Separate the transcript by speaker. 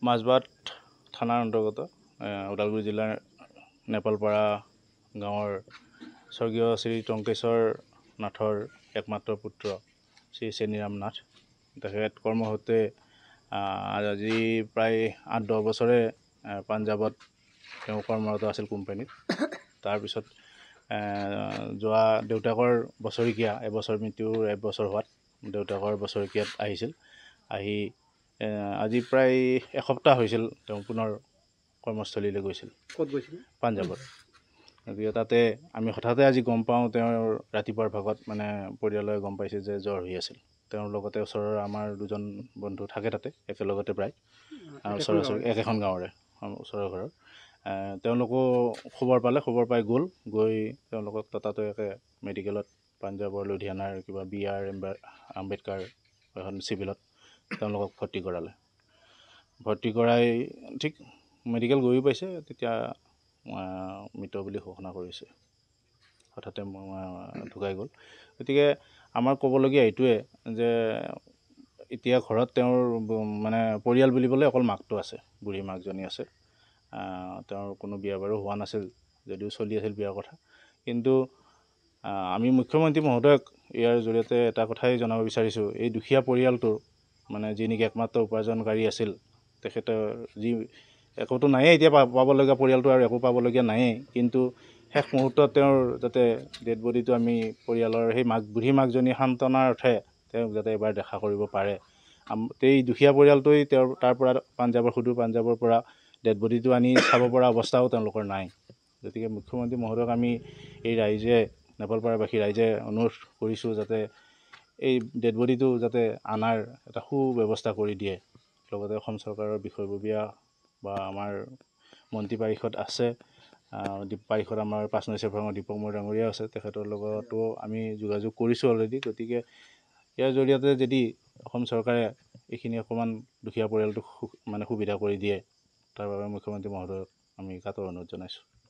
Speaker 1: মাজবাট থানাৰ অন্তৰ্গত ওদালগুৰি জিলাৰ নেপালপাৰা গাঁৱৰ স্বৰ্গীয় শ্ৰী টংকেশ্বৰ নাথৰ একমাত্ৰ পুত্ৰ শ্ৰী চেনিৰাম নাথ। তেখেত কৰ্মসূত্ৰে আজি প্ৰায় 8-10 বছৰে পাঞ্জাৱত তেওঁ কৰ্মৰত আছিল কোম্পানীত। তাৰপিছত যোৱা দেউতাকৰ বছৰেকীয়া এবছৰ মৃত্যুৰ এবছৰ হোৱাত দেউতাকৰ বছৰেকীয়াত আহিছিল। আহি আজি প্ৰায় এসপ্তাহ হৈছিল তেওঁ পুনৰ কৰ্মস্থলীলৈ গৈছিল।
Speaker 2: ক'ত গৈছিল?
Speaker 1: পাঞ্জাৱত। গতিকে তাতে আমি হঠাতে আজি গম পাওঁ তেওঁৰ ৰাতিপুৱাৰ ভাগত মানে পৰিয়ালে গম পাইছে যে জ্বৰ হৈ আছিল। তেওঁৰ লগতে ওচৰৰ আমাৰ দুজন বন্ধু থাকে তাতে একেলগতে প্ৰায় ওচৰা-ওচৰি একেখন গাঁৱৰে ওচৰৰ ঘৰৰ। তেওঁলোকো খবৰ পালে, খবৰ পাই গৈ তেওঁলোকক ততাতৈয়াকৈ মেডিকেলত পাঞ্জাৱৰ লুধিয়ানাৰ কিবা BR আম্বেদকাৰ এখন চিভিলত তেওঁলোকক ভৰ্তি কৰালে। ভৰ্তি কৰাই ঠিক মেডিকেল গৈও পাইছে, তেতিয়া মৃত বুলি ঘোষণা কৰিছে। হঠাতে ঢুকাই গ'ল। গতিকে আমাৰ ক'বলগীয়া এইটোৱে যে এতিয়া ঘৰত তেওঁৰ মানে পৰিয়াল বুলিবলৈ অকল মাকটো আছে, বুঢ়ী মাকজনী আছে। তেওঁৰ কোনো বিয়া বাৰু হোৱা নাছিল যদিও চলি আছিল বিয়াৰ কথা। কিন্তু আমি মুখ্যমন্ত্ৰী মহোদয়ক ইয়াৰ জৰিয়তে এটা কথাই জনাব বিচাৰিছোঁ, এই দুখীয়া পৰিয়ালটোৰ মানে যি নেকি একমাত্ৰ উপাৰ্জনকাৰী আছিল, তেখেতৰ যি একোতো নায়েই এতিয়া পাবলগীয়া পৰিয়ালটো আৰু একো পাবলগীয়া নায়েই। কিন্তু শেষ মুহূৰ্তত তেওঁৰ যাতে ডেড বডিটো আমি পৰিয়ালৰ সেই বুঢ়ী মাকজনী সান্তনাৰ অৰ্থে তেওঁক যাতে এবাৰ দেখা কৰিব পাৰে। এই দুখীয়া পৰিয়ালটোৱে তাৰ পৰা সুদূৰ পাঞ্জাৱৰ পৰা ডেড বডিটো আনি চাব পৰা অৱস্থাও তেওঁলোকৰ নাই। গতিকে মুখ্যমন্ত্ৰী মহোদয়ক আমি এই নেপালপাৰাবাসী ৰাইজে অনুৰোধ কৰিছোঁ যাতে এই ডেড বডিটো যাতে আনাৰ এটা সুব্যৱস্থা কৰি দিয়ে। লগতে অসম চৰকাৰৰ বিষয়ববীয়া বা আমাৰ মন্ত্ৰী পাৰিষদ আছে, পাৰিষদ আমাৰ 5 নং চেফাঙৰ দীপক মহন্ত ডাঙৰীয়া আছে, তেখেতৰ লগতো আমি যোগাযোগ কৰিছোঁ অলৰেডি। গতিকে ইয়াৰ জৰিয়তে যদি অসম চৰকাৰে এইখিনি অকণমান দুখীয়া পৰিয়ালটোক মানে সুবিধা কৰি দিয়ে, তাৰ বাবে মুখ্যমন্ত্ৰী মহোদয়ক আমি কাটৰ অনুৰোধ জনাইছোঁ।